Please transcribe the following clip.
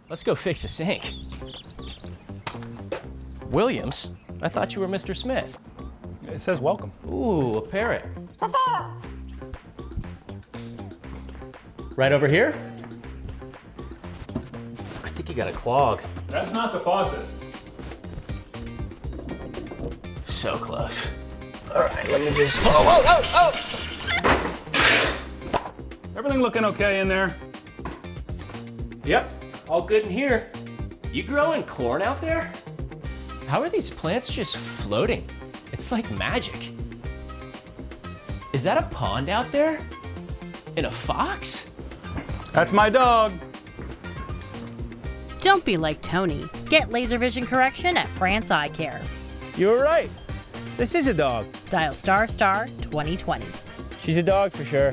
let's go fix a sink. Williams? I thought you were Mr. Smith. It says welcome. Ooh, a parrot. Right over here? I think you got a clog. That's not the faucet. So close. All right, let me just, oh! Everything looking okay in there? Yep, all good in here. You growing corn out there? How are these plants just floating? It's like magic. Is that a pond out there? And a fox? That's my dog. Don't be like Tony. Get laser vision correction at Frantz EyeCare. You were right. This is a dog. Dial *2020. She's a dog for sure.